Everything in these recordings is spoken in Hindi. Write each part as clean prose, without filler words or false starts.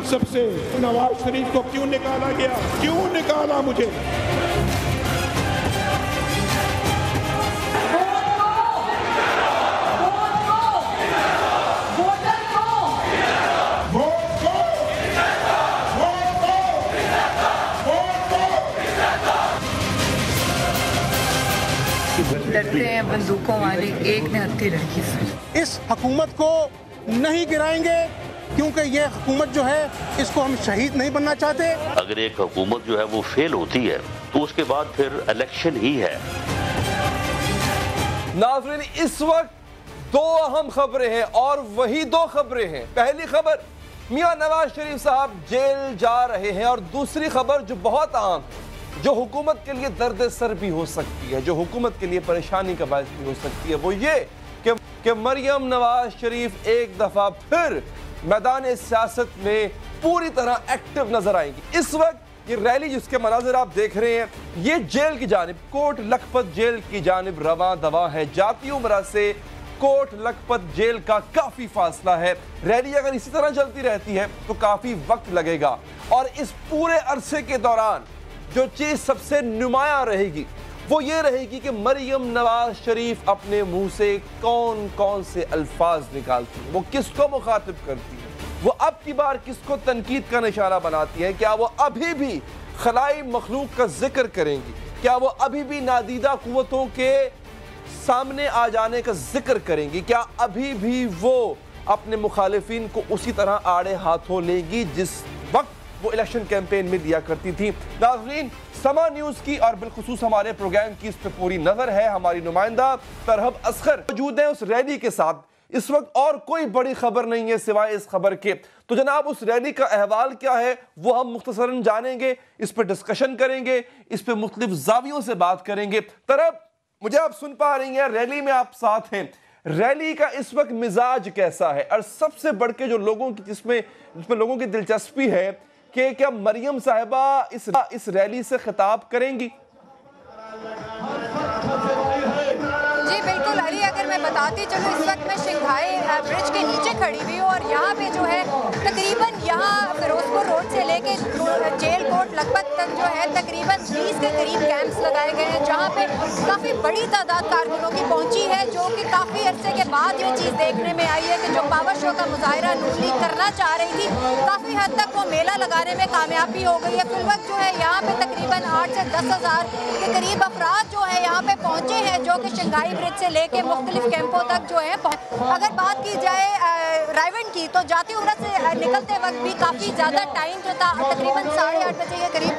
मनसब से नवाज शरीफ को क्यों निकाला गया, क्यों निकाला मुझे? डरते हैं बंदूकों वाले, एक ने हत्या रखी सर। इस हुकूमत को नहीं गिराएंगे क्योंकि ये हुकूमत जो है इसको हम शहीद नहीं बनना चाहते। अगर एक हुकूमत जो है वो फेल होती है तो उसके बाद फिर इलेक्शन ही है। नाज़रीन, इस वक्त दो अहम खबरें हैं और वही दो खबरें हैं। पहली खबर, मियां नवाज शरीफ साहब जेल जा रहे हैं, और दूसरी खबर जो बहुत अहम, जो हुकूमत के लिए दर्द सर भी हो सकती है, जो हुकूमत के लिए परेशानी का बायस भी हो सकती है, वो ये कि मरियम नवाज शरीफ एक दफा फिर मैदान सियासत में पूरी तरह एक्टिव नजर आएंगी। इस वक्त ये रैली जिसके मनाजिर आप देख रहे हैं, ये जेल की जानिब, कोट लखपत जेल की जानिब रवां दवा है। जाती उमरा से कोट लखपत जेल का काफी फासला है। रैली अगर इसी तरह चलती रहती है तो काफी वक्त लगेगा, और इस पूरे अरसे के दौरान जो चीज सबसे नुमाया रहेगी वो ये रहेगी कि मरियम नवाज शरीफ अपने मुंह से कौन कौन से अल्फाज निकालती है, वो किसको मुखातिब करती है, वो अब की बार किसको तनकीद का निशाना बनाती है। क्या वो अभी भी खलाई मखलूक का जिक्र करेंगी? क्या वो अभी भी नादीदा कुव्वतों के सामने आ जाने का जिक्र करेंगी? क्या अभी भी वो अपने मुखालिफिन को उसी तरह आड़े हाथों लेंगी जिस वक्त वो इलेक्शन कैंपेन में दिया करती थी? नाज़रीन, समा न्यूज़ की और बिलखुसूस हमारे प्रोग्राम की इस पर पूरी नजर है। हमारी नुमाइंदा तरहब असगर मौजूद है उस रैली के साथ। इस वक्त और कोई बड़ी खबर नहीं है सिवाय इस खबर के। तो जनाब, उस रैली का अहवाल क्या है वो हम मुख्तसरन जानेंगे, इस पर डिस्कशन करेंगे, इस पर मुख्तलिफ जावियों से बात करेंगे। तरहब, मुझे आप सुन पा रही हैं, रैली में आप साथ हैं, रैली का इस वक्त मिजाज कैसा है? और सबसे बढ़ के जो लोगों की जिसमें लोगों की दिलचस्पी है कि क्या मरियम साहिबा इस रैली से खिताब करेंगी? जी बिल्कुल अली, अगर मैं बताती चलूँ, इस वक्त मैं शंघाई ब्रिज के नीचे खड़ी हुई हूँ, और यहाँ पे जो है तकरीबन यहाँ फिरोजपुर रोड से लेके जेल कोट लखपत तक जो है तकरीबन 20 के करीब कैंप्स लगाए गए हैं, जहाँ पे काफ़ी बड़ी तादाद कारकुनों की पहुँची है, जो कि काफ़ी अरसे के बाद ये चीज़ देखने में आई है कि जो पावर शो का मुजाहरा नून लीग करना चाह रही थी, काफ़ी हद तक वो मेला लगाने में कामयाबी हो गई है। फिल वक्त जो है यहाँ पे तकरीबन 8 से 10 हज़ार के करीब अफराद जो है यहाँ पे पहुँचे हैं, जो कि शंघाई ब्रिज से लेके मुख्तलिफ कैंपों तक जो है। अगर बात की जाए रायवन की, तो जाती उम्र से निकलते वक्त भी काफ़ी ज़्यादा टाइम जो था, तकरीबन 8:30 बजे के करीब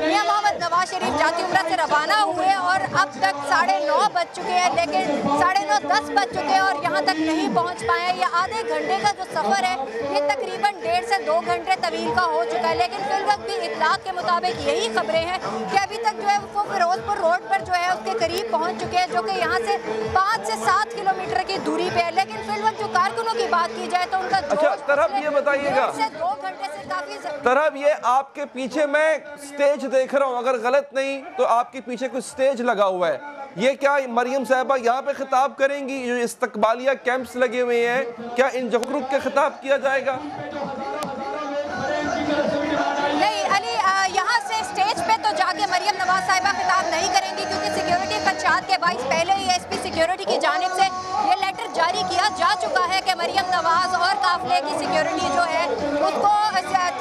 मियां मोहम्मद नवाज शरीफ जाती उम्र से रवाना हुए, और अब तक 9:30 बज चुके हैं, लेकिन 9:30 10 बज चुके हैं और यहाँ तक नहीं पहुँच पाए। ये आधे घंटे का जो सफ़र है ये तकरीबन 1.5 से 2 घंटे तवील का हो चुका है। लेकिन फिल वक्त भी इतलाक के मुताबिक यही खबरें हैं कि अभी तक जो है वो फिरोजपुर रोड पर जो है उसके करीब पहुँच चुके हैं, जो कि यहाँ से 5 से 7 किलोमीटर की दूरी पे है। लेकिन फिल वक्त जो कारकुनों की बात की जाए तो उनका अच्छा तरफ ये बताइएगा, 2 घंटे से काफी तरफ ये आपके पीछे मैं स्टेज देख रहा हूँ, अगर गलत नहीं तो आपके पीछे कुछ स्टेज लगा हुआ है, ये क्या मरियम साहिबा यहाँ पे खिताब करेंगी? जो इस्तकबालिया कैंप्स लगे हुए हैं, क्या इन जगहों रुक के खिताब किया जाएगा? नहीं अली, यहाँ से स्टेज पे तो जाके मरियम नवाज साहिबा खिताब नहीं करेंगी, क्योंकि सिक्योरिटी खदशात के बाइस पहले ही एसपी सिक्योरिटी की जानिब से ये लेटर जारी किया जा चुका है कि मरियम नवाज और काफिले की सिक्योरिटी जो है उसको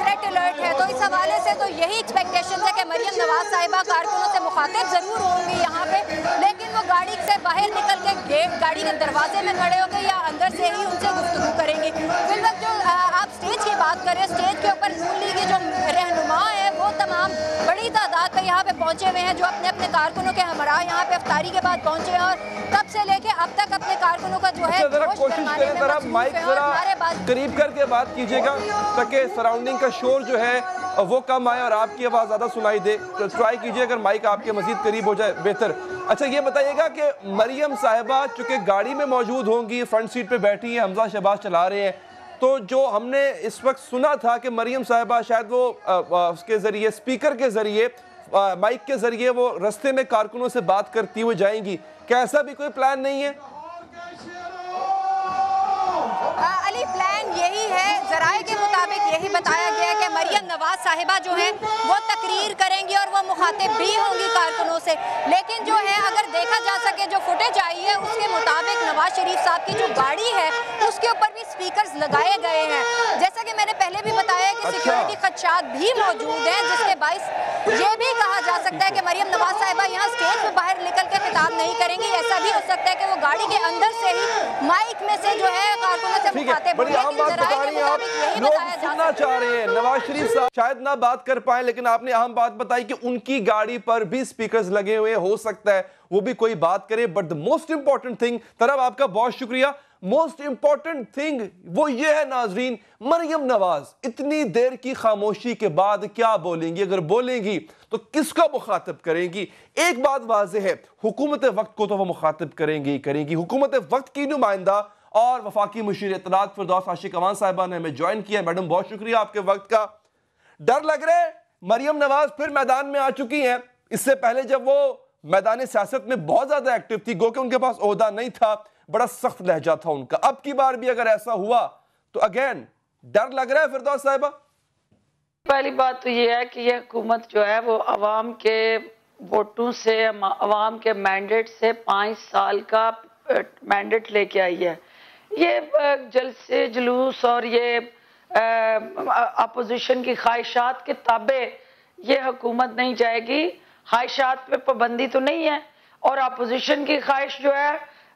थ्रेट अलर्ट है। तो इस हवाले से तो यही एक्सपेक्टेशन है कि मरियम नवाज साहिबा कारकुनों से मुखातिब जरूर होंगी यहाँ पे, लेकिन वो गाड़ी से बाहर निकल के गेट गाड़ी के दरवाजे में खड़े होकर या अंदर से ही उनसे गुफ्तगू करेंगी। फिर वक्त जो आप स्टेज की बात करें, स्टेज के ऊपर नून लीग के जो रहनुमा है वो तमाम बड़ी तादाद में यहाँ पे पहुँचे हुए हैं, जो अपने अपने कारकुनों के हमरा यहाँ पे इफ्तारी के बाद पहुँचे हैं, और तब से लेके अब तक अपने कारकुनों का जो है कोशिश करें जरा माइक जरा करीब करके बात कीजिएगा ताकि सराउंडिंग का शोर जो है वो कम आए और आपकी आवाज़ ज़्यादा सुनाई दे। तो ट्राई कीजिए अगर माइक आपके मजीद करीब हो जाए बेहतर। अच्छा ये बताइएगा कि मरियम साहिबा चूँकि गाड़ी में मौजूद होंगी, फ्रंट सीट पे बैठी हैं, हमजा शहबाज चला रहे हैं, तो जो हमने इस वक्त सुना था कि मरियम साहिबा शायद वो उसके ज़रिए स्पीकर के ज़रिए माइक के ज़रिए वो रास्ते में कारकुनों से बात करती हुई जाएंगी, क्या ऐसा भी कोई प्लान नहीं है? अली प्लान यही है, जराए के मुताबिक यही बताया गया है कि मरियम नवाज साहिबा जो है वो तकरीर करेंगी और वो मुखातिब भी होंगी कारकुनों से। लेकिन जो है अगर देखा जा सके जो फुटेज आई है उसके मुताबिक नवाज शरीफ साहब की जो गाड़ी है उसके ऊपर भी स्पीकर्स लगाए गए हैं। जैसा कि मैंने पहले भी बताया कि सिक्योरिटी खदशात भी मौजूद हैं, जिसके बाइस ये भी कहा जा सकता है कि मरियम नवाज साहिबा यहाँ स्टेज पर बाहर निकल कर खिताब नहीं करेंगी। ऐसा भी हो सकता है कि वो गाड़ी के अंदर से ही माइक में से जो है कारकुनों से मुखातिब होंगे। आम बात बता रही हैं आप, लोग सुनना चाह रहे हैं। नवाज शरीफ साहब शायद ना बात कर पाए, लेकिन आपने अहम बात बताई कि उनकी गाड़ी पर भी स्पीकर्स लगे हुए, हो सकता है वो भी कोई बात करे। But the most important thing, तरफ आपका बहुत शुक्रिया, मोस्ट इंपॉर्टेंट थिंग वो ये है नाजरीन, मरियम नवाज इतनी देर की खामोशी के बाद क्या बोलेंगी? अगर बोलेंगी तो किसका मुखातिब करेंगी? एक बात वाज़ेह है, हुकूमत वक्त को तो वो मुखातिब करेंगी। हुकूमत वक्त की नुमाइंदा और वफाकी मुशीर इत्तलात फिरदौस आशिक अमान साहिबा ने हमें ज्वाइन किया। मैडम बहुत शुक्रिया आपके वक्त का। डर लग रहा है, मरियम नवाज फिर मैदान में आ चुकी हैं। इससे पहले जब वो मैदान सियासत में बहुत ज्यादा एक्टिव थी, गो कि उनके पास ओहदा नहीं था, बड़ा सख्त लहजा था उनका। अब की बार भी अगर ऐसा हुआ तो अगेन डर लग रहा है फिरदौस साहिबा? पहली बात तो ये है कि यह हुकूमत जो है वो अवाम के वोटों से, अवाम के मैंडेट से 5 साल का मैंडेट लेके आई है। ये जलसे जुलूस और ये अपोजिशन की ख्वाहिशात के ताबे ये हुकूमत नहीं जाएगी। ख्वाहिशात पे पाबंदी तो नहीं है, और अपोजिशन की ख्वाहिश जो है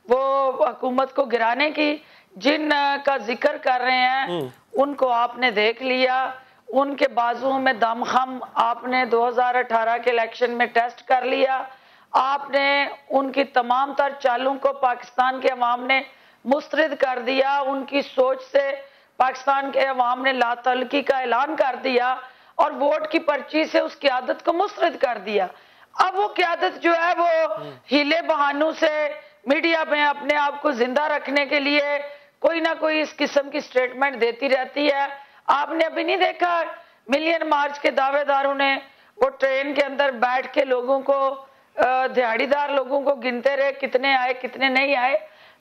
वो हुकूमत को गिराने की, जिन का जिक्र कर रहे हैं उनको आपने देख लिया, उनके बाजुओं में दमखम आपने 2018 के इलेक्शन में टेस्ट कर लिया। आपने उनकी तमाम तर चालों को पाकिस्तान के अवाम ने मुस्तरद कर दिया। उनकी सोच से पाकिस्तान के अवाम ने लातल्की का ऐलान कर दिया और वोट की पर्ची से उस क़यादत को मुस्तरद कर दिया। अब वो क़यादत जो है वो हीले बहानों से मीडिया में अपने आप को जिंदा रखने के लिए कोई ना कोई इस किस्म की स्टेटमेंट देती रहती है। आपने अभी नहीं देखा मिलियन मार्च के दावेदारों ने वो ट्रेन के अंदर बैठ के लोगों को, दिहाड़ीदार लोगों को गिनते रहे, कितने आए कितने नहीं आए।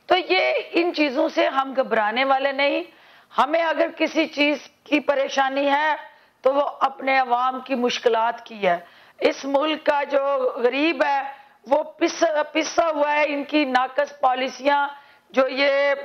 तो ये इन चीजों से हम घबराने वाले नहीं। हमें अगर किसी चीज की परेशानी है तो वो अपने अवाम की मुश्किलात की है। इस मुल्क का जो गरीब है वो पिसा हुआ है। इनकी नाकस पॉलिसियां जो ये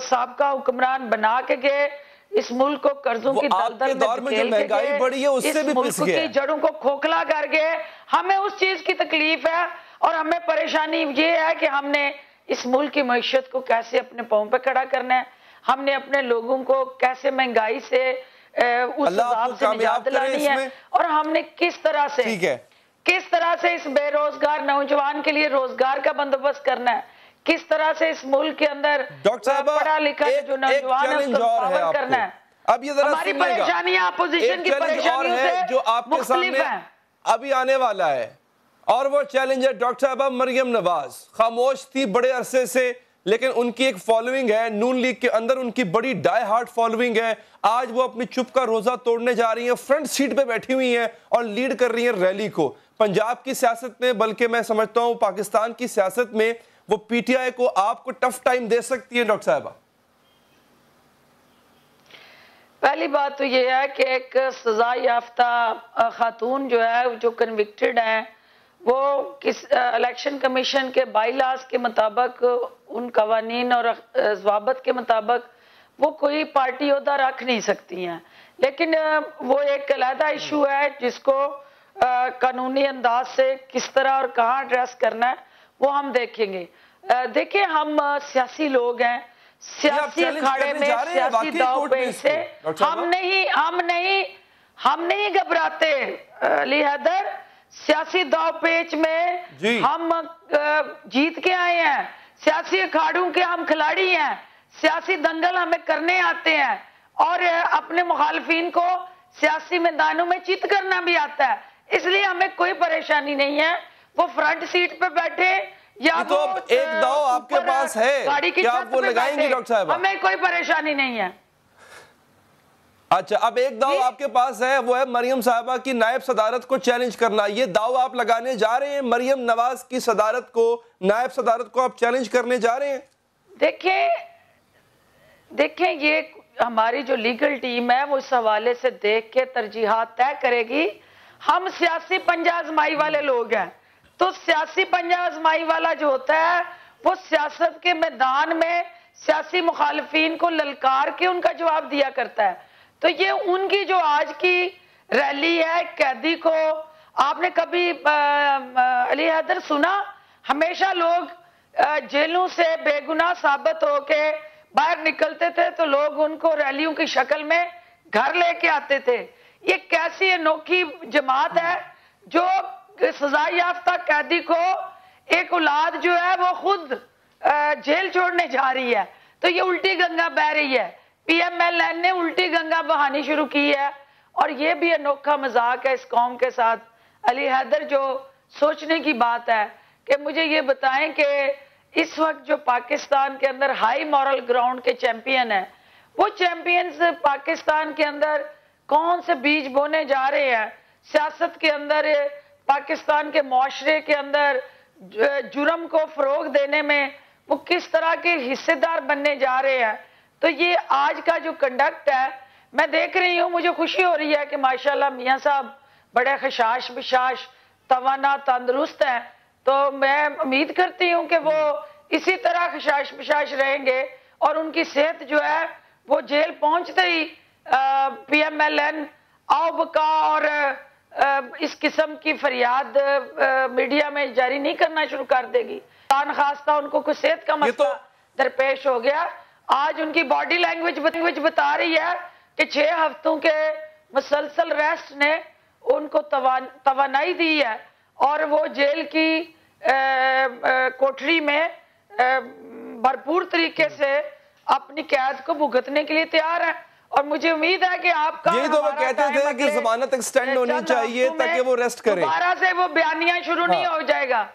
साबका हुक्मरान बना के गए, इस मुल्क को कर्जों की दलदल में जो महंगाई बढ़ी है उससे भी पिस गया, की जड़ों को खोखला कर गए। हमें उस चीज की तकलीफ है और हमें परेशानी ये है कि हमने इस मुल्क की मईशत को कैसे अपने पांव पे खड़ा करना है, हमने अपने लोगों को कैसे महंगाई से उस हिसाब से निजात दिलानी है, और हमने किस तरह से इस बेरोजगार नौजवान के लिए रोजगार का बंदोबस्त करना है, किस तरह से इस मुल्क के अंदर पढ़ा लिखा जो नौजवान है उसको पावर करना है। अब ये जरा हमारी परेशानियां अपोजिशन की परेशानियों से जो आपके सामने अभी आने वाला है, और वो चैलेंज है डॉक्टर साहबा मरियम नवाज खामोश थी बड़े अरसे से, लेकिन उनकी एक फॉलोइंग है नून लीग के अंदर, उनकी बड़ी डाई हार्ट फॉलोइंग है। आज वो अपनी चुप का रोजा तोड़ने जा रही हैं, फ्रंट सीट पे बैठी हुई हैं और लीड कर रही हैं रैली को। पंजाब की सियासत में, बल्कि मैं समझता हूं पाकिस्तान की सियासत में, वो पीटीआई को आपको टफ टाइम दे सकती है डॉक्टर साहबा। पहली बात तो ये है कि एक सजा याफ्ता खातून जो है, जो कन्विक्टेड है, वो किस इलेक्शन कमीशन के बाईलास के मुताबिक, उन कवानीन और ज़वाबत के मुताबिक वो कोई पार्टी ओहदा रख नहीं सकती हैं। लेकिन वो एक अलहदा इशू है जिसको कानूनी अंदाज से किस तरह और कहाँ एड्रेस करना है वो हम देखेंगे। देखिए, हम सियासी लोग हैं, सियासी अखाड़े में, सियासी दाव पेच से हम नहीं घबराते अली हैदर। सियासी दाव पेच में हम जीत के आए हैं, सियासी अखाड़ों के हम खिलाड़ी हैं, सियासी दंगल हमें करने आते हैं और अपने मुखालफिन को सियासी मैदानों में चित करना भी आता है। इसलिए हमें कोई परेशानी नहीं है वो फ्रंट सीट पे बैठे या तो एक दाव आपके पास है, गाड़ी की क्या आप वो लगाएंगे डॉक्टर साहब? हमें कोई परेशानी नहीं है। अच्छा, अब एक दाव आपके पास है, वो है मरियम साहबा की नायब सदारत को चैलेंज करना। ये दाव आप लगाने जा रहे हैं, मरियम नवाज की सदारत को, नायब सदारत को आप चैलेंज करने जा रहे हैं? देखें, ये हमारी जो लीगल टीम है वो इस हवाले से देख के तरजीहात तय करेगी। हम सियासी पंजा आजमाई वाले लोग हैं, तो सियासी पंजा आजमाई वाला जो होता है वो सियासत के मैदान में सियासी मुखालिफिन को ललकार के उनका जवाब दिया करता है। तो ये उनकी जो आज की रैली है, कैदी को आपने कभी अली हैदर सुना? हमेशा लोग जेलों से बेगुनाह साबित होके बाहर निकलते थे तो लोग उनको रैलियों की शक्ल में घर लेके आते थे। ये कैसी अनोखी जमात है जो सजा याफ्ता कैदी को एक औलाद जो है वो खुद जेल छोड़ने जा रही है, तो ये उल्टी गंगा बह रही है। PMLN ने उल्टी गंगा बहानी शुरू की है और ये भी अनोखा मजाक है इस कौम के साथ। अली हैदर, जो सोचने की बात है कि मुझे ये बताएं कि इस वक्त जो पाकिस्तान के अंदर हाई मॉरल ग्राउंड के चैंपियन है, वो चैंपियंस पाकिस्तान के अंदर कौन से बीज बोने जा रहे हैं? सियासत के अंदर, पाकिस्तान के मुआशरे के अंदर जुर्म को फरोग देने में वो किस तरह के हिस्सेदार बनने जा रहे हैं? तो ये आज का जो कंडक्ट है मैं देख रही हूँ, मुझे खुशी हो रही है कि माशाल्लाह मियां साहब बड़े खशाश बिशाश तवाना तंदुरुस्त हैं। तो मैं उम्मीद करती हूँ कि वो इसी तरह खशाश बिशाश रहेंगे और उनकी सेहत जो है वो जेल पहुंचते ही PMLN आओ बका और इस किस्म की फरियाद मीडिया में जारी नहीं करना शुरू कर देगी। खास्ता उनको कुछ सेहत का मसला दरपेश हो गया। आज उनकी बॉडी लैंग्वेज बता रही है कि 6 हफ्तों के मुसलसल रेस्ट ने उनको तवानाई दी है और वो जेल की कोठरी में भरपूर तरीके से अपनी कैद को भुगतने के लिए तैयार है। और मुझे उम्मीद है कि आपका यही तो वो कहते थे कि जमानत एक्सटेंड होनी चाहिए ताकि वो रेस्ट करें। दोबारा से वो बयानिया शुरू नहीं हो जाएगा।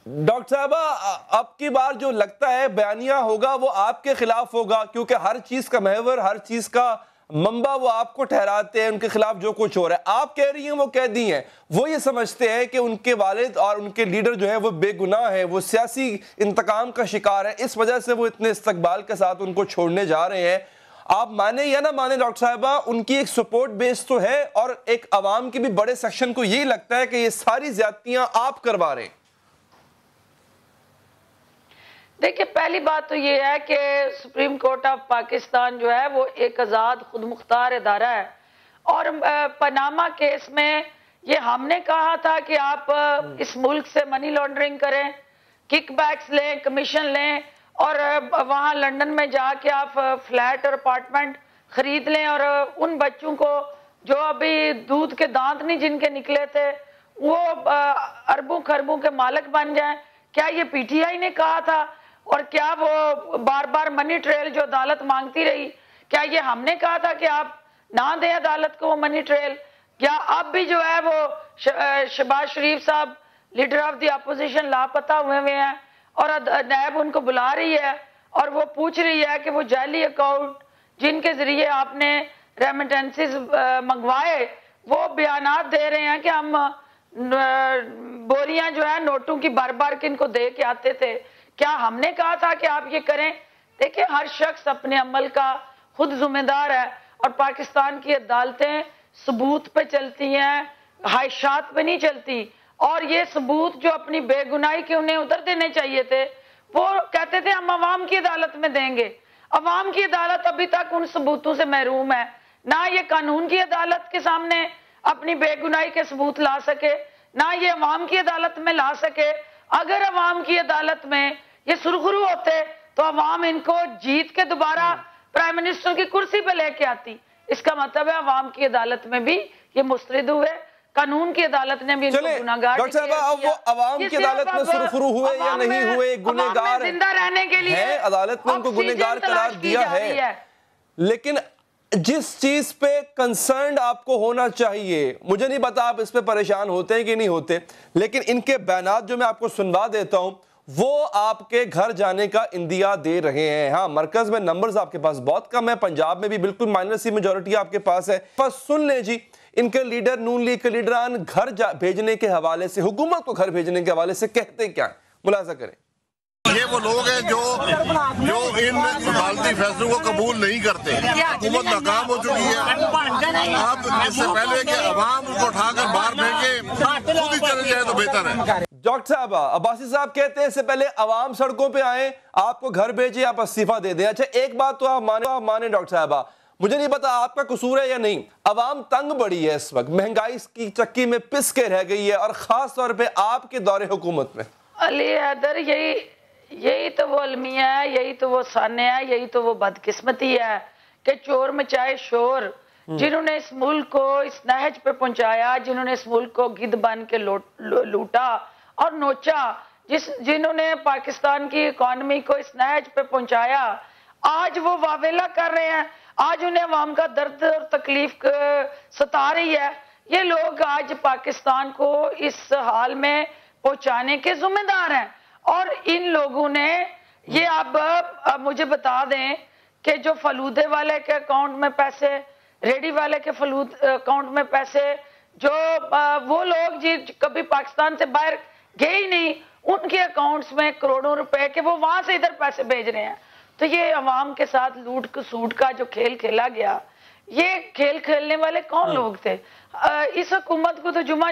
डॉक्टर साहबा, अब की बार जो लगता है बयानिया होगा वो आपके खिलाफ होगा, क्योंकि हर चीज का महवर, हर चीज का मंबा वो आपको ठहराते हैं, उनके खिलाफ जो कुछ हो रहा है। आप कह रही हैं वो कैदी हैं, वो ये समझते हैं कि उनके वालिद और उनके लीडर जो है वो बेगुनाह है, वो सियासी इंतकाम का शिकार है, इस वजह से वो इतने इस्तकबाल के साथ उनको छोड़ने जा रहे हैं। आप माने या ना माने डॉक्टर साहबा, उनकी एक सपोर्ट बेस तो है और एक अवाम के भी बड़े सेक्शन को यही लगता है कि ये सारी ज्यादतियां आप करवा रहे हैं। देखिए, पहली बात तो ये है कि सुप्रीम कोर्ट ऑफ पाकिस्तान जो है वो एक आज़ाद खुद मुख्तार इदारा है और पनामा केस में ये हमने कहा था कि आप इस मुल्क से मनी लॉन्ड्रिंग करें, किकबैक्स लें, कमीशन लें और वहाँ लंदन में जाके आप फ्लैट और अपार्टमेंट खरीद लें और उन बच्चों को जो अभी दूध के दांत नहीं जिनके निकले थे वो अरबों खरबों के मालिक बन जाएं। क्या ये PTI ने कहा था? और क्या वो बार बार मनी ट्रेल जो अदालत मांगती रही, क्या ये हमने कहा था कि आप ना दें अदालत को वो मनी ट्रेल? क्या अब भी जो है वो शहबाज शरीफ साहब लीडर ऑफ द अपोजिशन लापता हुए हैं और नैब उनको बुला रही है और वो पूछ रही है कि वो जाली अकाउंट जिनके जरिए आपने रेमिटेंसेस मंगवाए वो बयानात दे रहे हैं कि हम बोरियां जो है नोटों की बार बार किनको दे के आते थे। क्या हमने कहा था कि आप ये करें? देखिए, हर शख्स अपने अमल का खुद जिम्मेदार है और पाकिस्तान की अदालतें सबूत पे चलती हैं, हाइशात पे नहीं चलती। और ये सबूत जो अपनी बेगुनाही के उन्हें उधर देने चाहिए थे, वो कहते थे हम अवाम की अदालत में देंगे। अवाम की अदालत अभी तक उन सबूतों से महरूम है, ना ये कानून की अदालत के सामने अपनी बेगुनाही के सबूत ला सके, ना ये अवाम की अदालत में ला सके। अगर अवाम की अदालत में ये सुरखरू होते तो अवाम इनको जीत के दोबारा प्राइम मिनिस्टर की कुर्सी पे लेके आती। इसका मतलब है अवाम की अदालत में भी ये मुस्तरद हुए, कानून की अदालत ने भी इनको गुनाहगार। डॉक्टर साहब, अब वो अवाम की अदालत में सुरखरू हुए या नहीं हुए, गुनहगार जिंदा रहने के लिए अदालत ने उनको गुनहगार करार दिया है। लेकिन जिस चीज पे कंसर्न आपको होना चाहिए, मुझे नहीं पता आप इस पे परेशान होते हैं कि नहीं होते, लेकिन इनके बयानात जो मैं आपको सुनवा देता हूं वो आपके घर जाने का इंदिया दे रहे हैं। हाँ, मरकज में नंबर्स आपके पास बहुत कम है, पंजाब में भी बिल्कुल माइनर सी मेजॉरिटी आपके पास है। बस सुन ले जी, इनके लीडर नून लीग के लीडरान घर भेजने के हवाले से, हुकूमत को घर भेजने के हवाले से कहते क्या, मुलाजा करें। ये वो लोग हैं जो इन अदालती फैसलों को कबूल नहीं करते। हुकूमत नाकाम हो चुकी है। अब इससे पहले कि अवाम उनको उठाकर बाहर फेंके, खुद ही चले जाए तो बेहतर है। डॉक्टर साहब, अब्बासी साहब कहते हैं इससे पहले अवाम सड़कों पे आए, आपको घर भेजे, आप इस्तीफा दे दें। अच्छा, एक बात तो आप माने डॉक्टर साहब, मुझे नहीं पता आपका कसूर है या नहीं, अवाम तंग बड़ी है इस वक्त, महंगाई की चक्की में पिस के रह गई है, और खास तौर पे आपके दौरे हुकूमत में। अली हैदर, यही तो वो अलमिया है, यही तो वो साने है, यही तो वो बदकिस्मती है कि चोर मचाए शोर, जिन्होंने इस मुल्क को इस नहज पे पहुंचाया, जिन्होंने इस मुल्क को गिद्ध बन के लूटा और नोचा, जिन्होंने पाकिस्तान की इकॉनमी को इस नहज पे पहुंचाया, आज वो वावेला कर रहे हैं। आज उन्हें अवाम का दर्द और तकलीफ सता रही है। ये लोग आज पाकिस्तान को इस हाल में पहुंचाने के जिम्मेदार हैं। और इन लोगों ने ये अब मुझे बता दें कि जो फलूदे वाले के अकाउंट में पैसे, रेडी वाले के अकाउंट में पैसे, जो वो लोग जी कभी पाकिस्तान से बाहर गए ही नहीं, उनके अकाउंट्स में करोड़ों रुपए के वो वहां से इधर पैसे भेज रहे हैं। तो ये अवाम के साथ लूट कसूट का जो खेल खेला गया, ये खेल खेलने वाले कौन लोग थे? इस हुकूमत को तो जुमा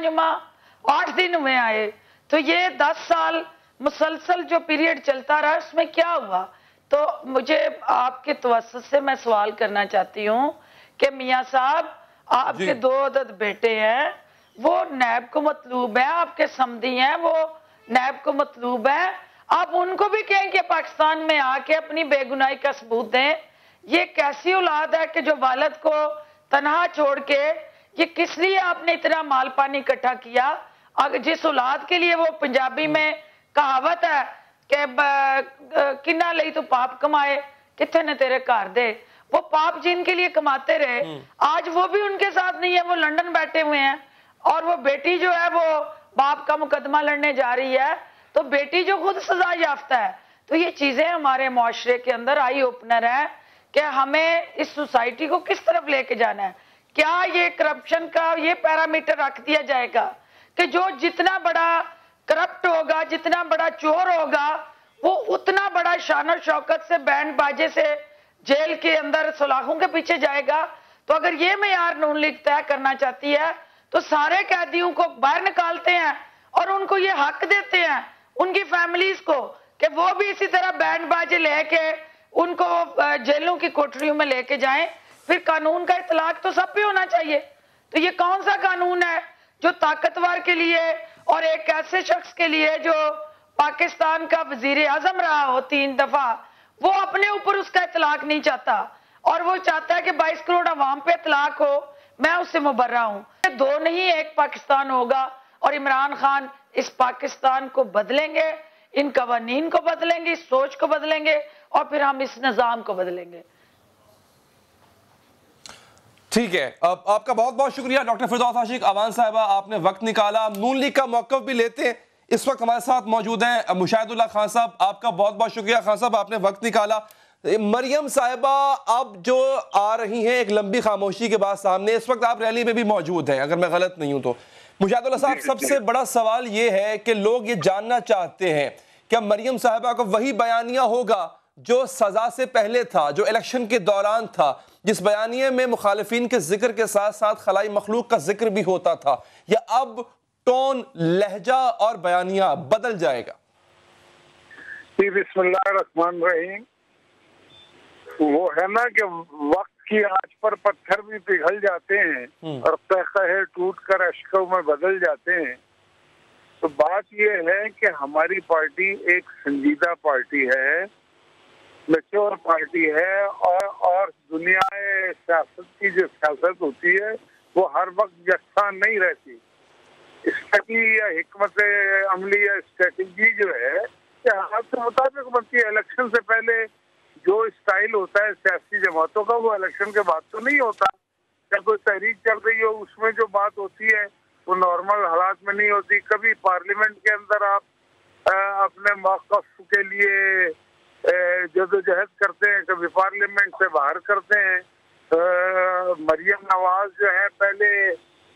8 दिन हुए आए, तो ये 10 साल मुसलसल जो पीरियड चलता रहा, उसमें क्या हुआ? तो मुझे आपके तवस्सुत से मैं सवाल करना चाहती हूँ कि मियाँ साहब, आपके 2 अदद बेटे हैं, वो नैब को मतलूब है, आपके समधी हैं, वो नैब को मतलूब है। आप उनको भी कहें कि पाकिस्तान में आके अपनी बेगुनाही का सबूत दें। ये कैसी औलाद है कि जो वालिद को तनहा छोड़ के, ये किस लिए आपने इतना माल पानी इकट्ठा किया? अगर जिस औलाद के लिए वो पंजाबी में कहावत है कि किन्ना लई तो पाप कमाए, कितने ने तेरे घर दे, वो पाप जिनके लिए कमाते रहे, आज वो भी उनके साथ नहीं है, वो लंदन बैठे हुए हैं। और वो बेटी जो है वो बाप का मुकदमा लड़ने जा रही है, तो बेटी जो खुद सजा याफ्ता है। तो ये चीजें हमारे मुआशरे के अंदर आई ओपनर है कि हमें इस सोसाइटी को किस तरफ लेके जाना है। क्या ये करप्शन का ये पैरामीटर रख दिया जाएगा कि जो जितना बड़ा करप्ट होगा, जितना बड़ा चोर होगा, वो उतना बड़ा शान शौकत से बैंड बाजे से जेल के अंदर सलाखों के पीछे जाएगा? तो अगर ये मेयार नून लीग तय करना चाहती है, तो सारे कैदियों को बाहर निकालते हैं और उनको ये हक देते हैं, उनकी फैमिलीज को, कि वो भी इसी तरह बैंड बाजे लेके उनको जेलों की कोठरियों में लेके जाएं। फिर कानून का इतलाक तो सब पे होना चाहिए। तो ये कौन सा कानून है जो ताकतवर के लिए और एक ऐसे शख्स के लिए जो पाकिस्तान का वजीर आजम रहा हो 3 दफा, वो अपने ऊपर उसका इतलाक नहीं चाहता और वो चाहता है कि 22 करोड़ अवाम पे इतलाक हो, मैं उससे मुबर्रा हूं। 2 नहीं, एक पाकिस्तान होगा और इमरान खान इस पाकिस्तान को बदलेंगे, इन कवानीन को बदलेंगे, इस सोच को बदलेंगे और फिर हम इस निजाम को बदलेंगे। ठीक है, अब आपका बहुत बहुत शुक्रिया डॉक्टर फिरदौस आशिक अवान साहिबा, आपने वक्त निकाला, नून लीग का मौक़िफ़ भी लेते हैं। इस वक्त हमारे साथ मौजूद हैं मुशाहिदुल्लाह खान साहब, आपका बहुत बहुत शुक्रिया खान साहब, आपने वक्त निकाला। मरियम साहिबा अब जो आ रही हैं एक लंबी खामोशी के बाद सामने, इस वक्त आप रैली में भी मौजूद हैं अगर मैं गलत नहीं हूं तो। मुशाहिदुल्लाह साहब, सबसे बड़ा सवाल ये है कि लोग ये जानना चाहते हैं क्या मरियम साहिबा को वही बयानिया होगा जो सजा से पहले था, जो इलेक्शन के दौरान था, जिस बयानिए में मुखालिफिन के जिक्र के साथ साथ खलाई मखलूक का जिक्र भी होता था, या अब टोन, लहजा और बयानिया बदल जाएगा? बिस्मिल्लाहिर्रहमानिर्रहीम। वो है ना कि वक्त की आंच पर पत्थर भी पिघल जाते हैं और कहकहे टूट कर अश्कों में बदल जाते हैं। तो बात यह है कि हमारी पार्टी एक संजीदा पार्टी है, मैच्योर पार्टी है, और दुनिया में सियासत की जो सियासत होती है वो हर वक्त यकसा नहीं रहती। स्ट्रेटजी या हिकमत अमली या स्ट्रेटजी जो है कि हालात के मुताबिक बनती है। इलेक्शन से पहले जो स्टाइल होता है सियासी जमातों का, वो इलेक्शन के बाद तो नहीं होता। जब कोई तहरीक चल रही हो उसमें जो बात होती है वो नॉर्मल हालात में नहीं होती। कभी पार्लियामेंट के अंदर आप अपने मौक़िफ़ के लिए जदोजहद करते हैं, कभी पार्लियामेंट से बाहर करते हैं। मरियम नवाज जो है पहले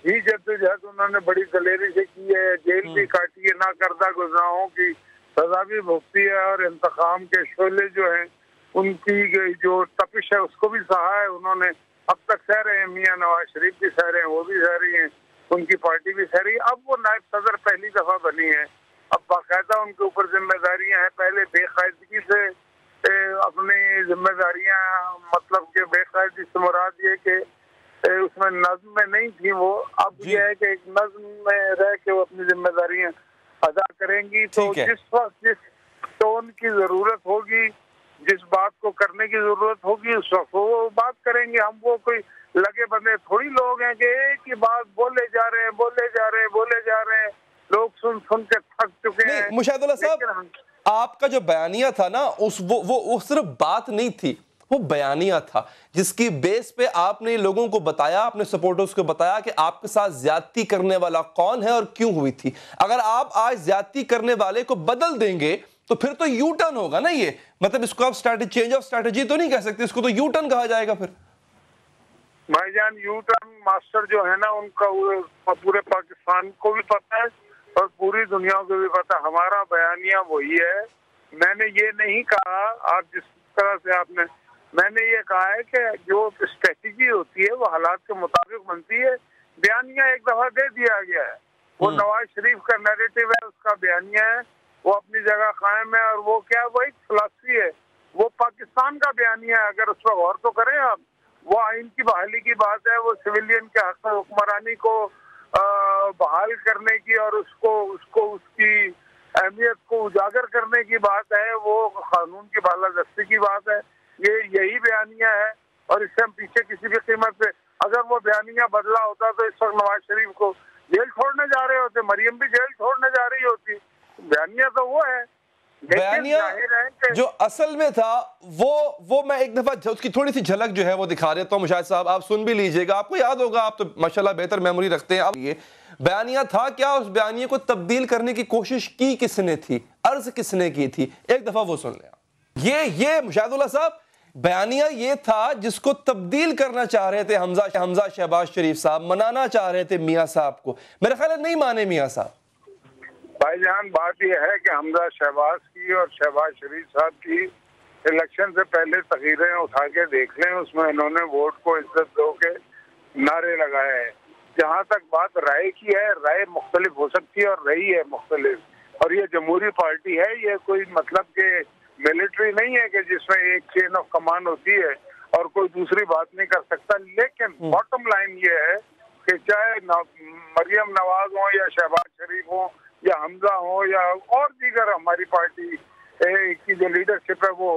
ही जदोजहद उन्होंने बड़ी दलेरी से की है, जेल भी काटी है ना करदा गुनाहों की सजा भी भुगती है और इंतकाम के शोले जो हैं उनकी जो तपिश है उसको भी सहा है उन्होंने। अब तक सह रहे हैं, मियां नवाज शरीफ भी सह रहे हैं, वो भी सह रही हैं, उनकी पार्टी भी सह रही है। अब वो नायब सदर पहली दफा बनी है, अब बाकायदा उनके ऊपर जिम्मेदारियां हैं। पहले बेकायदगी से अपनी जिम्मेदारियां, मतलब के बेकायदगी से मुराद ये कि उसमें नज्म में नहीं थी वो, अब ये है कि एक नज्म में रह के वो अपनी जिम्मेदारियां अदा करेंगी। तो जिस वक्त जिस टोन की जरूरत होगी, जिस बात को करने की जरूरत होगी, उस वक्त वो बात करेंगे। हम वो कोई लगे बंदे थोड़ी लोग हैं कि एक ही बात बोले जा रहे हैं, बोले जा रहे हैं, बोले जा रहे हैं, लोग सुन सुन के थक चुके हैं। मुशाहिदुल्लाह साहब, आपका जो बयानिया था ना, वो सिर्फ बात नहीं थी, वो बयानिया था जिसकी बेस पे आपने लोगों को बताया, अपने सपोर्टर्स को बताया कि आपके साथ ज्यादती करने वाला कौन है और क्यों हुई थी। अगर आप आज ज्यादती करने वाले को बदल देंगे तो फिर तो यू टर्न होगा ना, ये मतलब इसको आप स्ट्रैटेजी, चेंज ऑफ स्ट्रैटेजी तो नहीं कह सकते, इसको तो यू टर्न कहा जाएगा फिर। भाईजान, यू टर्न मास्टर जो है ना, उनका पूरे पाकिस्तान को भी पता है और पूरी दुनिया को भी पता है। हमारा बयानिया वही है। मैंने ये नहीं कहा, आप जिस तरह से आपने, मैंने ये कहा है कि जो स्ट्रेटेजी होती है वो हालात के मुताबिक बनती है। बयानिया एक दफा दे दिया गया है, वो नवाज शरीफ का नैरेटिव है, उसका बयानिया है, वो अपनी जगह कायम है। और वो क्या है, वो एक फिलॉसफी है, वो पाकिस्तान का बयानिया है। अगर उस पर गौर तो करें आप, वो आइन की बहाली की बात है, वो सिविलियन के हक में हुक्मरानी को बहाल करने की और उसको उसकी अहमियत को उजागर करने की बात है, वो कानून की बालादस्ती की बात है। यही बयानिया है और इससे हम पीछे किसी भी कीमत पे, अगर वो बयानिया बदला होता तो इस वक्त नवाज शरीफ को जेल छोड़ने जा रहे होते, मरियम भी जेल छोड़ने जा रही होती। बयानिया तो वो है, बयानिया जो असल में था वो मैं एक दफा उसकी थोड़ी सी झलक जो है वो दिखा देता हूं मुशाहिद साहब, आप सुन भी लीजिएगा, आपको याद होगा, आप तो माशाल्लाह बेहतर मेमोरी रखते हैं। अब ये बयानिया था क्या, उस बयानिया को तब्दील करने की कोशिश की किसने थी, अर्ज किसने की थी, एक दफा वो सुन लें। ये मुशाहिदुल्लाह साहब, बयानिया ये था जिसको तब्दील करना चाह रहे थे हमजा शहबाज शरीफ साहब, मनाना चाह रहे थे मियां साहब को, मेरे ख्याल नहीं माने मियां साहब। भाईजान, बात यह है कि हमजा शहबाज की और शहबाज शरीफ साहब की इलेक्शन से पहले तकरीरें उठा के देख लें, उसमें इन्होंने वोट को इज्जत दो के नारे लगाए हैं। जहाँ तक बात राय की है, राय मुख्तलिफ हो सकती है और रही है मुख्तलिफ, और ये जमहूरी पार्टी है, ये कोई मतलब के मिलिट्री नहीं है कि जिसमें एक चेन ऑफ कमांड होती है और कोई दूसरी बात नहीं कर सकता। लेकिन बॉटम लाइन ये है कि चाहे मरियम नवाज हो या शहबाज शरीफ हो या हमजा हो या और दीगर हमारी पार्टी की जो लीडरशिप है, वो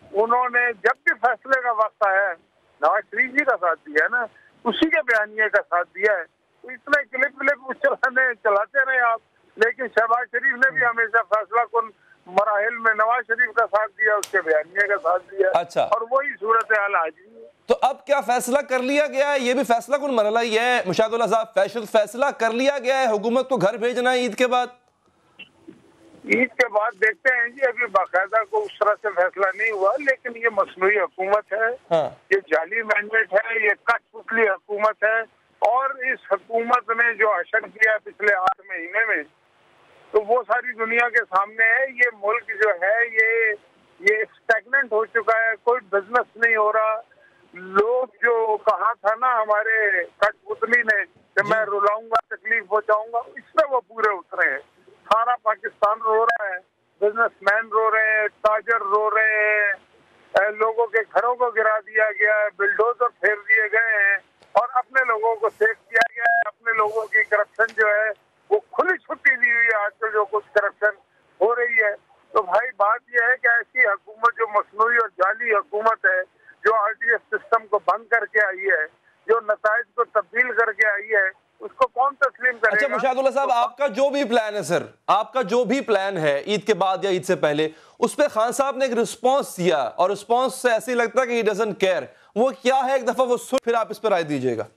उन्होंने जब भी फैसले का वक्त आया है नवाज शरीफ जी का साथ दिया है ना, उसी के बयानिए का साथ दिया है। तो इतना क्लिप विलिप चलाते रहे आप, लेकिन शहबाज शरीफ ने भी हमेशा फैसला कुन मराहिल में नवाज शरीफ का साथ दिया, उसके बयानिए का साथ दिया। अच्छा, और वही सूरत हाल आज है। तो अब क्या फैसला कर लिया गया है, ये भी फैसला कुन मरला ही है मुशाहिदुल्लाह साहब, फैसला कर लिया गया है हुकूमत को घर भेजना है ईद के बाद? ईद के बाद देखते हैं जी, अभी बाकायदा को उस तरह से फैसला नहीं हुआ, लेकिन ये मसनूई हुकूमत है। हाँ। ये जाली मैंडेट है, ये कठपुतली हुकूमत है, और इस हुकूमत ने जो अशर किया पिछले 8 महीने में, तो वो सारी दुनिया के सामने है। ये मुल्क जो है ये स्टैग्नेंट हो चुका है, कोई बिजनेस नहीं हो रहा। लोग जो कहा था ना हमारे कठपुतली ने कि मैं रुलाऊंगा, तकलीफ पहुंचाऊंगा, इसमें वो पूरे उतरे हैं। सारा पाकिस्तान रो रहा है, बिजनेसमैन रो रहे हैं, ताजर रो रहे हैं, लोगों के घरों को गिरा दिया गया है, बिल्डोजर फेर दिए गए हैं और अपने लोगों को सेफ किया गया है। अपने लोगों की करप्शन जो है वो खुली छुट्टी दी हुई है। आजकल जो कुछ करप्शन हो रही है, तो भाई बात यह है कि ऐसी हुकूमत जो मसनूई और जाली हुकूमत है, जो आरटीएस सिस्टम को बंद करके आई है, जो नताइज को तब्दील करके आई है, उसको कौन तस्लीम करेगा? अच्छा मुशाहिदुल्लाह साहब, आपका जो भी प्लान है सर, आपका जो भी प्लान है ईद के बाद या ईद से पहले, उस पे खान साहब ने एक रिस्पांस दिया और रिस्पांस से ऐसे लगता है कि ही डजंट केयर। वो क्या है, एक दफा वो सुन, फिर आप इस पर राय दीजिएगा।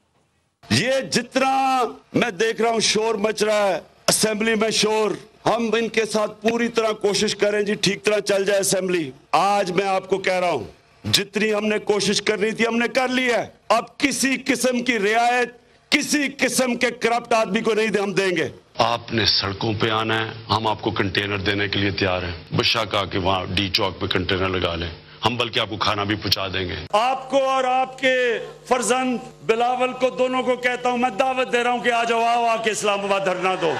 ये जितना मैं देख रहा हूं शोर मच रहा है असेंबली में, शोर, हम इनके साथ पूरी तरह कोशिश करें जी ठीक तरह चल जाए असेंबली। आज मैं आपको कह रहा हूं, जितनी हमने कोशिश करनी थी हमने कर ली है। अब किसी किस्म की रियायत, किसी किस्म के करप्ट आदमी को नहीं हम देंगे। आपने सड़कों पे आना है, हम आपको कंटेनर देने के लिए तैयार हैं। बेशक आके वहां डी चौक पे कंटेनर लगा लें, हम बल्कि आपको खाना भी पहुंचा देंगे। आपको और आपके फर्जंद बिलावल को दोनों को कहता हूं, मैं दावत दे रहा हूं कि आ जाओ, आओ आके इस्लामाबाद धरना दो।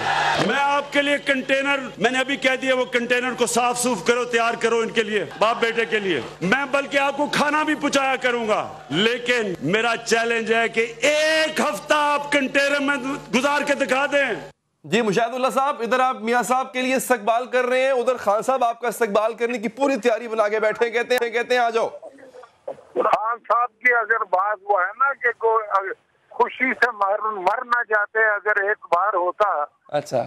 मैं आपके लिए कंटेनर, मैंने अभी कह दिया, वो कंटेनर को साफ सूफ करो, तैयार करो इनके लिए, बाप बेटे के लिए। मैं बल्कि आपको खाना भी पहुंचाया करूंगा। लेकिन मेरा चैलेंज है कि एक हफ्ता आप कंटेनर में गुजार के दिखा दें। जी मुशाहिदुल्लाह साहब, इधर आप मियां साहब के लिए इस्तकबाल कर रहे हैं, उधर खान साहब आपका इस्तकबाल करने की पूरी तैयारी बना के बैठे, कहते हैं आ जाओ। खान साहब की अगर बात वो है ना कि कोई खुशी से मर ना जाते, अगर एक बार होता। अच्छा,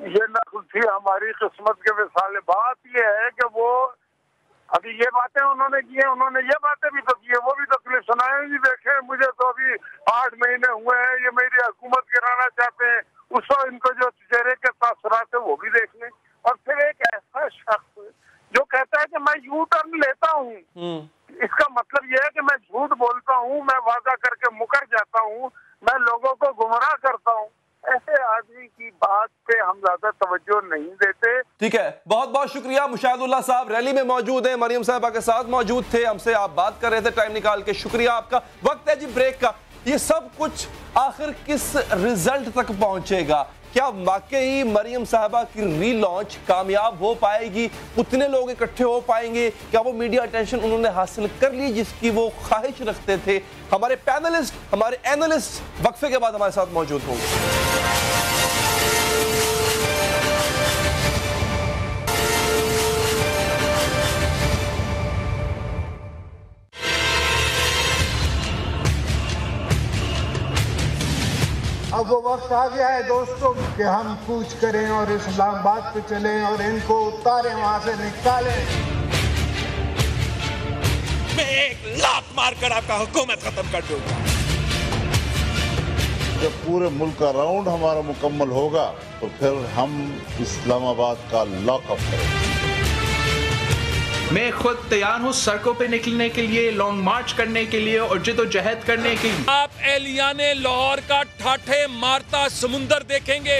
ये ना थी हमारी किस्मत के मिसाल। बात ये है कि वो अभी ये बातें उन्होंने की है, उन्होंने ये बातें भी तो की है, वो भी तो क्लिप सुनाए ही। देखे, मुझे तो अभी 8 महीने हुए हैं, ये मेरी हुकूमत गिराना चाहते हैं, उसको इनको जो चेहरे के तासुरात है वो भी देख लें। और फिर एक ऐसा शख्स जो कहता है कि मैं यू टर्न लेता हूँ, इसका मतलब यह है कि मैं झूठ बोलता हूँ, मैं वादा करके मुकर जाता हूँ, मैं लोगों को गुमराह करता हूँ। ऐसे आदमी की बात पे हम ज्यादा तवज्जो नहीं देते। ठीक है, बहुत बहुत शुक्रिया। मुशाहिदुल्लाह साहब रैली में मौजूद हैं, मरियम साहबा के साथ मौजूद थे, हमसे आप बात कर रहे थे टाइम निकाल के। शुक्रिया आपका। वक्त है जी ब्रेक का। ये सब कुछ आखिर किस रिजल्ट तक पहुंचेगा? क्या वाकई मरियम साहबा की रीलॉन्च कामयाब हो पाएगी? उतने लोग इकट्ठे हो पाएंगे? क्या वो मीडिया अटेंशन उन्होंने हासिल कर ली जिसकी वो ख्वाहिश रखते थे? हमारे पैनलिस्ट, हमारे एनालिस्ट वक्फे के बाद हमारे साथ मौजूद होंगे। अब वो वक्त आ गया है दोस्तों कि हम कूच करें और इस्लामाबाद पे चलें और इनको उतारें, वहां से निकालें। मैं एक लात मारकर आपका हुकूमत खत्म कर दूंगा। जब पूरे मुल्क का राउंड हमारा मुकम्मल होगा तो फिर हम इस्लामाबाद का लॉकअप करेंगे। मैं खुद तैयार हूँ सड़कों पे निकलने के लिए, लॉन्ग मार्च करने के लिए और जिद्दोजहद करने के लिए। आप एलियाने लाहौर का ठाठे मारता समुंदर देखेंगे।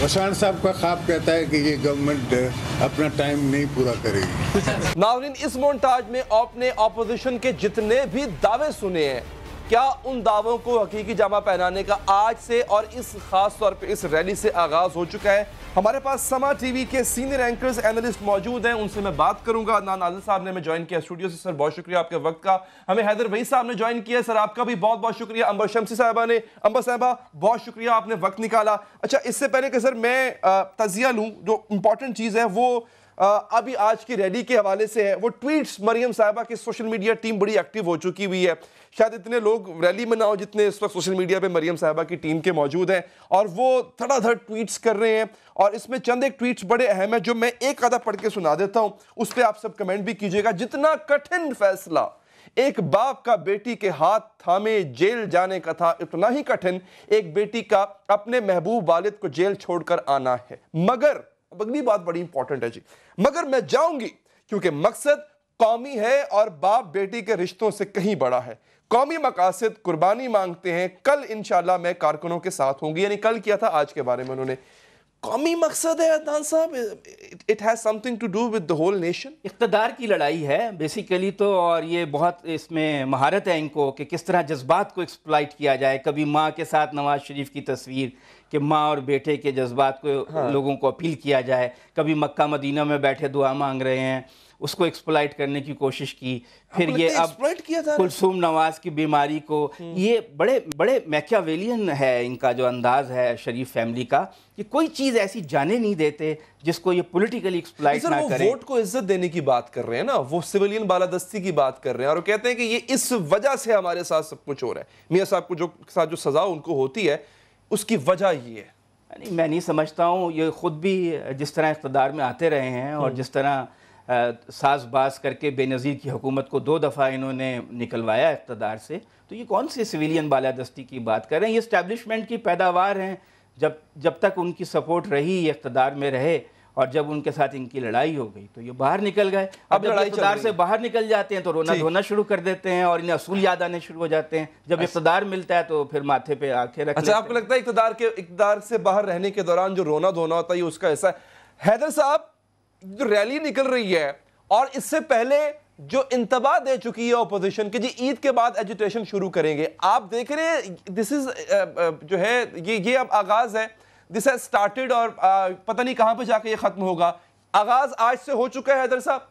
वसान साहब का ख्वाब कहता है कि ये गवर्नमेंट अपना टाइम नहीं पूरा करेगी। नाज़रीन, इस मोन्टाज में आपने ऑपोजिशन के जितने भी दावे सुने हैं, क्या उन दावों को हकीकी जामा पहनाने का आज से और इस खास तौर पे इस रैली से आगाज हो चुका है? हमारे पास समा टीवी के सीनियर एंकर्स एनालिस्ट मौजूद हैं, उनसे मैं बात करूंगा। अदनान आदिल साहब ने हमें ज्वाइन किया स्टूडियो से। सर बहुत शुक्रिया आपके वक्त का। हमें हैदर वही साहब ने ज्वाइन किया, सर आपका भी बहुत बहुत शुक्रिया। अंबर शमसी साहबा ने, अंबर साहबा बहुत शुक्रिया, आपने वक्त निकाला। अच्छा, इससे पहले कि सर मैं तजिया लूँ, जो इंपॉर्टेंट चीज़ है वो अभी आज की रैली के हवाले से है। वो ट्वीट्स मरियम साहबा की सोशल मीडिया टीम बड़ी एक्टिव हो चुकी हुई है। शायद इतने लोग रैली में ना हो जितने इस वक्त सोशल मीडिया पे मरियम साहबा की टीम के मौजूद हैं, और वो धड़ाधड़ ट्वीट्स कर रहे हैं। और इसमें चंद एक ट्वीट्स बड़े अहम है जो मैं एक आधा पढ़ के सुना देता हूं, उस पर आप सब कमेंट भी कीजिएगा। जितना कठिन फैसला एक बाप का बेटी के हाथ थामे जेल जाने का था, उतना ही कठिन एक बेटी का अपने महबूब वालिद को जेल छोड़कर आना है। मगर अगली बात बड़ी इंपॉर्टेंट है जी, मगर मैं जाऊंगी क्योंकि मकसद कौमी है और बाप बेटी के रिश्तों से कहीं बड़ा है। कौमी मकासद कुर्बानी मांगते हैं, कल इंशाल्लाह मैं कारकुनों के साथ होंगी। यानी कल किया था, आज के बारे में उन्होंने कौमी मकसद है अदनान साहब, it has something to do with the whole nation. इक़्तिदार की लड़ाई है बेसिकली तो, और ये बहुत इसमें महारत है इनको कि किस तरह जज्बात को एक्सप्लॉइट किया जाए। कभी माँ के साथ नवाज शरीफ की तस्वीर कि माँ और बेटे के जज्बात को लोगों को अपील किया जाए, कभी मक्का मदीना में बैठे दुआ मांग रहे हैं, उसको एक्सप्लॉइट करने की कोशिश की। फिर ये अब कुलसूम नवाज की बीमारी को, ये बड़े बड़े मैकियावेलियन है इनका जो अंदाज है शरीफ फैमिली का, कि कोई चीज़ ऐसी जाने नहीं देते जिसको ये पॉलिटिकली एक्सप्लॉइट ना करें। वोट को इज्जत देने की बात कर रहे हैं ना, वो सिविलियन बालादस्ती की बात कर रहे हैं, और वो कहते हैं कि ये इस वजह से हमारे साथ सब कुछ हो रहा है। मियाँ साहब को जो साथ जो सजा उनको होती है उसकी वजह ये है। नहीं, मैं नहीं समझता हूँ। ये ख़ुद भी जिस तरह इक़्तिदार में आते रहे हैं और जिस तरह साज़बाज करके बेनज़ीर की हुकूमत को 2 दफ़ा इन्होंने निकलवाया इक़्तिदार से, तो ये कौन सी सिविलियन बालादस्ती की बात कर रहे हैं? ये इस्टेब्लिशमेंट की पैदावार हैं। जब तक उनकी सपोर्ट रही, ये इक़्तिदार में रहे और जब उनके साथ इनकी लड़ाई हो गई तो ये बाहर निकल गए। अब जब इक़्तिदार से बाहर निकल जाते हैं तो रोना धोना शुरू कर देते हैं और इन्हें असूल याद आने शुरू हो जाते हैं। जब इक़्तिदार मिलता है तो फिर माथे पे आंखें रख लेते हैं। आपको लगता है इक़्तिदार से बाहर रहने के दौरान जो रोना धोना होता है उसका ऐसा? हैदर साहब, जो रैली निकल रही है और इससे पहले जो इंतबा दे चुकी है ऑपोजिशन की जी ईद के बाद एजिटेशन शुरू करेंगे, आप देख रहे हैं दिस इज जो है ये अब आगाज है, दिस हैज स्टार्टेड और पता नहीं कहां पे जाके ये खत्म होगा। आगाज आज से हो चुका है हैदर साहब?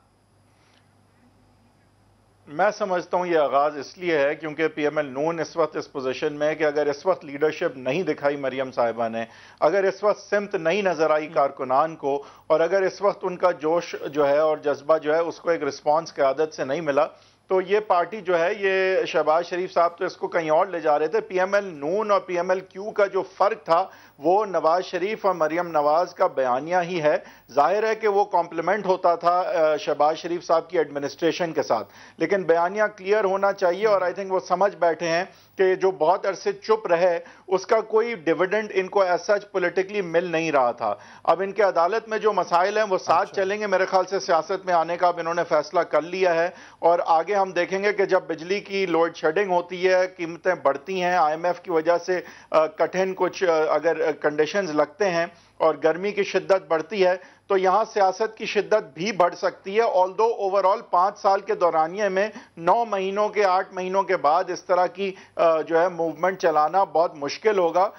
मैं समझता हूं ये आगाज इसलिए है क्योंकि पीएमएल नून इस वक्त इस पोजीशन में है कि अगर इस वक्त लीडरशिप नहीं दिखाई मरियम साहिबा ने, अगर इस वक्त सिमत नहीं नजर आई कारकुनान को, और अगर इस वक्त उनका जोश जो है और जज्बा जो है उसको एक रिस्पांस क़यादत से नहीं मिला, तो ये पार्टी जो है, ये शहबाज शरीफ साहब तो इसको कहीं और ले जा रहे थे। पीएमएल नून और पीएमएल क्यू का जो फर्क था वो नवाज शरीफ और मरियम नवाज का बयानिया ही है। जाहिर है कि वो कॉम्प्लीमेंट होता था शहबाज शरीफ साहब की एडमिनिस्ट्रेशन के साथ, लेकिन बयानिया क्लियर होना चाहिए और आई थिंक वो समझ बैठे हैं कि जो बहुत अरसे चुप रहे उसका कोई डिविडेंड इनको एज सच पॉलिटिकली मिल नहीं रहा था। अब इनके अदालत में जो मसाइल हैं वो साथ चलेंगे। मेरे ख्याल से सियासत में आने का अब इन्होंने फैसला कर लिया है और आगे हम देखेंगे कि जब बिजली की लोड शेडिंग होती है, कीमतें बढ़ती हैं, IMF की वजह से कठिन कुछ अगर कंडीशंस लगते हैं और गर्मी की शिद्दत बढ़ती है तो यहाँ सियासत की शिद्दत भी बढ़ सकती है। ऑल्दो ओवरऑल 5 साल के दौरानिए में 9 महीनों के 8 महीनों के बाद इस तरह की जो है मूवमेंट चलाना बहुत मुश्किल होगा,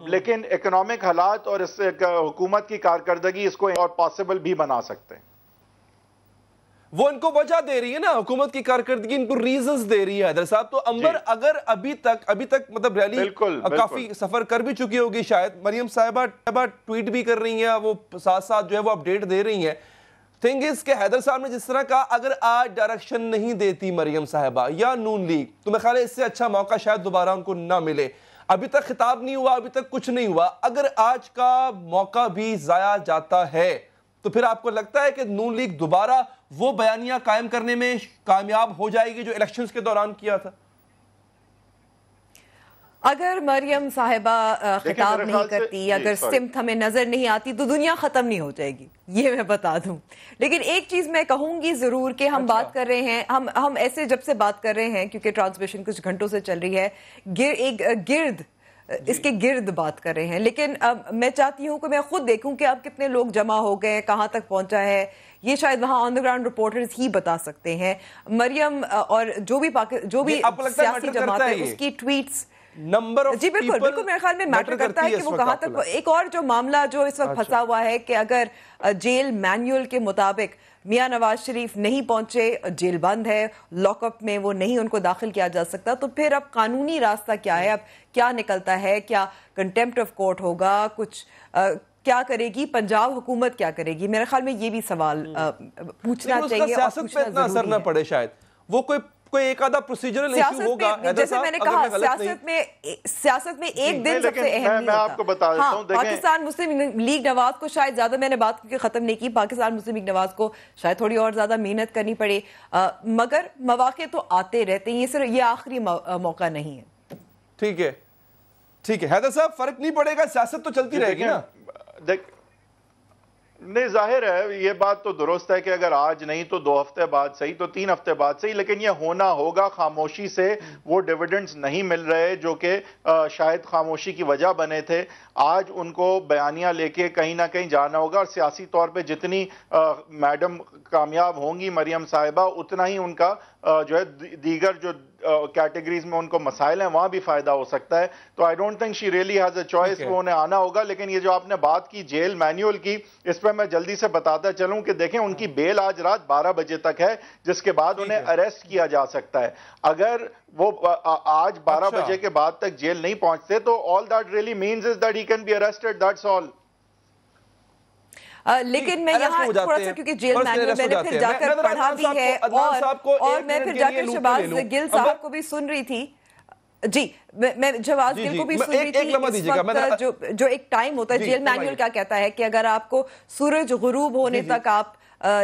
लेकिन इकोनॉमिक हालात और इस हुकूमत की कारकर्दगी इसको और पॉसिबल भी बना सकते हैं। वो इनको वजह दे रही है ना, हुकूमत की कारकर्दगी इनको रीजंस दे रही है हैदर साहब। तो अंबर अगर अभी तक मतलब रैली काफी सफर कर भी चुकी होगी शायद, मरियम साहिबा ट्वीट भी कर रही हैं, वो साथ साथ जो है वो अपडेट दे रही हैं। थिंग इज के हैदर साहब ने जिस तरह कहा, अगर आज डायरेक्शन नहीं देती मरियम साहिबा या नून लीग तो मेरे ख्याल है इससे अच्छा मौका शायद दोबारा उनको ना मिले। अभी तक खिताब नहीं हुआ, अभी तक कुछ नहीं हुआ, अगर आज का मौका भी जाया जाता है तो फिर आपको लगता है कि नून लीग दोबारा वो बयानिया कायम करने में कामयाब हो जाएगी जो इलेक्शंस के दौरान किया था? अगर मरियम साहिबा खिताब नहीं करती, अगर सिमत हमें नजर नहीं आती तो दुनिया खत्म नहीं हो जाएगी, ये मैं बता दूं। लेकिन एक चीज मैं कहूंगी जरूर कि हम बात कर रहे हैं, हम ऐसे जब से बात कर रहे हैं क्योंकि ट्रांसमिशन कुछ घंटों से चल रही है, इसके गिर्द बात कर रहे हैं, लेकिन मैं चाहती हूं कि मैं खुद देखूं कि अब कितने लोग जमा हो गए, कहां तक पहुंचा है, ये शायद वहां ऑन द ग्राउंड रिपोर्टर्स ही बता सकते हैं। मरियम और जो भी सियासी जमात है उसकी ट्वीट्स नंबर जी बिल्कुल मेरे ख्याल में मैटर करता है कि वो कहां तक। एक और जो मामला जो इस वक्त फंसा हुआ है कि अगर जेल मैनुअल के मुताबिक मियां नवाज शरीफ नहीं पहुंचे, जेल बंद है, लॉकअप में वो नहीं उनको दाखिल किया जा सकता, तो फिर अब कानूनी रास्ता क्या है, अब क्या निकलता है, क्या कंटेम्प्ट ऑफ कोर्ट होगा, कुछ क्या करेगी पंजाब हुकूमत, क्या करेगी? मेरे ख्याल में ये भी सवाल पूछना चाहिए। सियासत पे इतना असर ना पड़े शायद, वो कोई एक आधा प्रोसीजरल इशू होगा। जैसे मैंने कहा सियासत में एक दिन सबसे अहम नहीं मैं आपको बता देता हूं, पाकिस्तान मुस्लिम लीग नवाज को शायद ज्यादा, मैंने बात खत्म नहीं की, पाकिस्तान मुस्लिम लीग नवाज को शायद थोड़ी और ज्यादा मेहनत करनी पड़े, मगर मौके तो आते रहते हैं, ये सिर्फ ये आखिरी मौका नहीं है। ठीक है हैदर साहब, फर्क नहीं पड़ेगा, सियासत तो चलती रहेगी ना। नहीं, जाहिर है ये बात तो दुरुस्त है कि अगर आज नहीं तो 2 हफ्ते बाद सही, तो 3 हफ्ते बाद सही, लेकिन ये होना होगा। खामोशी से वो डिविडेंड्स नहीं मिल रहे जो कि शायद खामोशी की वजह बने थे। आज उनको बयानिया लेके कहीं ना कहीं जाना होगा और सियासी तौर पे जितनी मैडम कामयाब होंगी मरियम साहिबा, उतना ही उनका जो है दीगर जो कैटेगरीज में उनको मसाइल हैं वहां भी फायदा हो सकता है। तो I don't think she really has a choice, वो उन्हें आना होगा। लेकिन ये जो आपने बात की जेल मैनुअल की, इस पर मैं जल्दी से बताता चलूं कि देखें उनकी बेल आज रात 12 बजे तक है, जिसके बाद उन्हें अरेस्ट किया जा सकता है। अगर वो आज 12 बजे के बाद तक जेल नहीं पहुंचते तो all that really means is that he can be arrested, that's all. लेकिन मैं यहाँ थोड़ा सा, क्योंकि जेल मैनुअल मैंने फिर जाकर पढ़ा भी है और मैं फिर जाकर शहबाज गिल साहब को भी सुन रही थी जी, मैं शहबाज गिल को भी सुन रही थी। इस वक्त जो एक टाइम होता है, जेल मैनुअल क्या कहता है कि अगर आपको सूरज गुरूब होने तक आप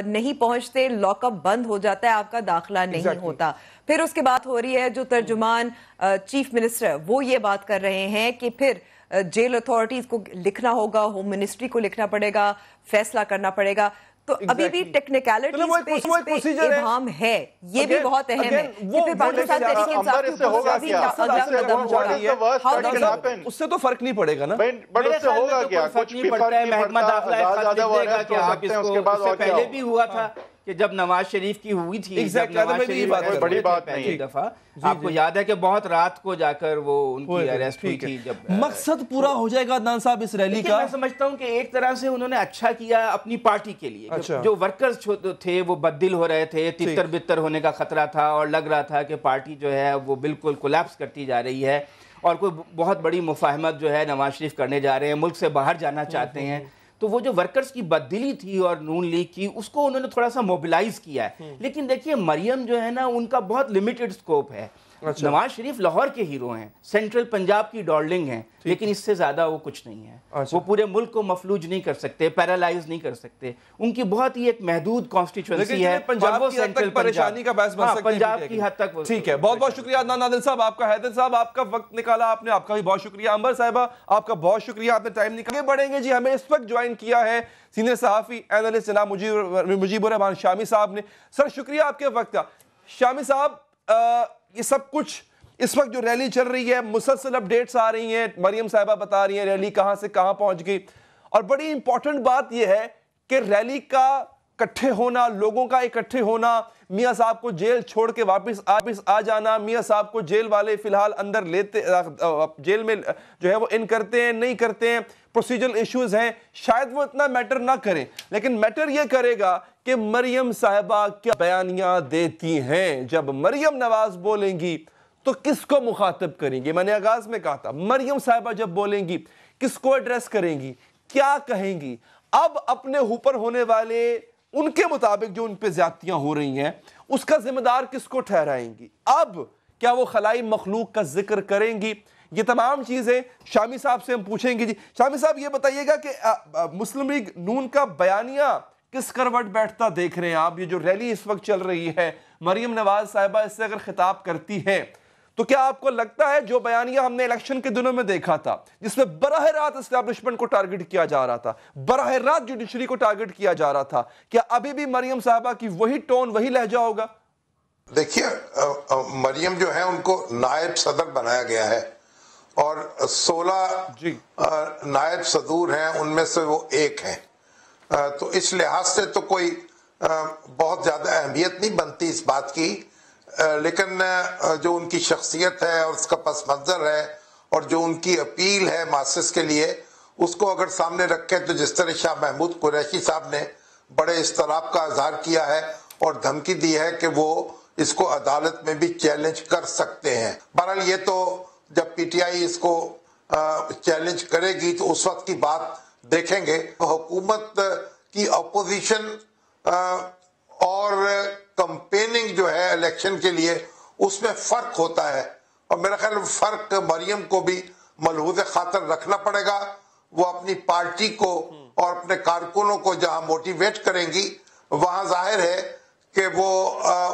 नहीं पहुंचते, लॉकअप बंद हो जाता है, आपका दाखिला नहीं होता। फिर उसके बाद हो रही है जो तर्जुमान चीफ मिनिस्टर वो ये बात कर रहे हैं कि फिर जेल अथॉरिटीज को लिखना होगा, होम मिनिस्ट्री को लिखना पड़ेगा, फैसला करना पड़ेगा। तो अभी भी टेक्निकलिटीज पे इबाम है, ये भी बहुत अहम है कि फिर पाकिस्तान तहरीक इंसाफ के ऊपर अगला कदम होगा, उससे तो फर्क नहीं पड़ेगा ना। बट उससे होगा क्या? कुछ भी फर्क नहीं पड़ता। उसके बाद पहले भी हुआ था कि जब नवाज शरीफ की हुई थी, बड़ी बात नहीं एक दफा आपको याद है कि बहुत रात को जाकर वो उनकी अरेस्ट हुई थी। जब मकसद पूरा हो जाएगा अदनान साहब इस रैली का, मैं समझता हूं कि एक तरह से उन्होंने अच्छा किया अपनी पार्टी के लिए। अच्छा। जो वर्कर्स थे वो बददिल हो रहे थे, तितर बितर होने का खतरा था और लग रहा था कि पार्टी जो है वो बिल्कुल कोलैप्स करती जा रही है और कोई बहुत बड़ी मुफाहमत जो है नवाज शरीफ करने जा रहे हैं, मुल्क से बाहर जाना चाहते हैं। तो वो जो वर्कर्स की बददिली थी और नून लीग की, उसको उन्होंने थोड़ा सा मोबिलाइज किया है। लेकिन देखिए मरियम जो है ना, उनका बहुत लिमिटेड स्कोप है। अच्छा। नवाज शरीफ लाहौर के हीरो हैं, सेंट्रल पंजाब की डार्लिंग हैं, लेकिन इससे ज्यादा वो कुछ नहीं है। अच्छा। वो पूरे मुल्क को मफलूज नहीं कर सकते, पैरालाइज नहीं कर सकते। उनकी बहुत ही एक महदूद कॉन्स्टिट्यूएंसी है, पंजाब की हद तक परेशानी का बायस बन सकती है, पंजाब की हद तक। ठीक है, बहुत बहुत शुक्रिया अदनान आदिल साहब आपका। हैदर साहब आपका वक्त निकाला आपने, आपका भी बहुत शुक्रिया। अंबर साहिबा आपका बहुत शुक्रिया, आपने टाइम निकाला। आगे बढ़ेंगे जी, हमें इस वक्त ज्वाइन किया है सीनियर सहाफी एनालिस्ट जनाब मुजीबुर रहमान शामी साहब ने। सर शुक्रिया आपके वक्त का। शामी साहब, ये सब कुछ इस वक्त जो रैली चल रही है, मुसलसल अपडेट्स आ रही हैं, मरियम साहिबा बता रही हैं रैली कहां से कहां पहुंच गई, और बड़ी इंपॉर्टेंट बात यह है कि रैली का इकट्ठे होना, लोगों का इकट्ठे होना, मियां साहब को जेल छोड़ के वापस आ जाना, मियां साहब को जेल वाले फिलहाल अंदर लेते, जेल में जो है वो इन करते हैं नहीं करते हैं, प्रोसीजरल इश्यूज हैं, शायद वो इतना मैटर ना करें, लेकिन मैटर ये करेगा कि मरियम साहिबा क्या बयानियां देती हैं। जब मरियम नवाज बोलेंगी तो किसको मुखातिब करेंगी? मैंने आगाज में कहा था, मरियम साहिबा जब बोलेंगी किसको एड्रेस करेंगी, क्या कहेंगी? अब अपने ऊपर होने वाले उनके मुताबिक जो उन पे ज्यादतियां हो रही हैं, उसका जिम्मेदार किसको ठहराएंगी? अब क्या वो खलाई मखलूक का जिक्र करेंगी? ये तमाम चीजें शामी साहब से हम पूछेंगे। जी शामी साहब, ये बताइएगा कि मुस्लिम लीग नून का बयानिया किस करवट बैठता देख रहे हैं आप? ये जो रैली इस वक्त चल रही है, मरियम नवाज साहिबा इससे अगर खिताब करती है, तो क्या आपको लगता है जो बयानिया हमने इलेक्शन के दिनों में देखा था, जिसमें बराह रात एस्टैब्लिशमेंट को टारगेट किया जा रहा था, बराह रात जुडिशरी को टारगेट किया जा रहा था, क्या अभी भी मरियम साहिबा की वही टोन, वही लहजा होगा? देखिए, मरियम जो है उनको नायब सदर बनाया गया है और 16 नायब सदूर हैं, उनमें से वो एक हैं। तो इस लिहाज से तो कोई बहुत ज्यादा अहमियत नहीं बनती इस बात की, लेकिन जो उनकी शख्सियत है और उसका पस मंजर है और जो उनकी अपील है मासेस के लिए, उसको अगर सामने रखें तो जिस तरह शाह महमूद कुरैशी साहब ने बड़े इस्तराब का इजहार किया है और धमकी दी है कि वो इसको अदालत में भी चैलेंज कर सकते हैं। बहरहाल ये तो जब पीटीआई इसको चैलेंज करेगी तो उस वक्त की बात देखेंगे। हुकूमत की अपोजिशन और कंपेनिंग जो है इलेक्शन के लिए, उसमें फर्क होता है और मेरा ख्याल फर्क मरियम को भी मलहूज़ खातर रखना पड़ेगा। वो अपनी पार्टी को और अपने कारकुनों को जहां मोटिवेट करेंगी, वहां जाहिर है कि वो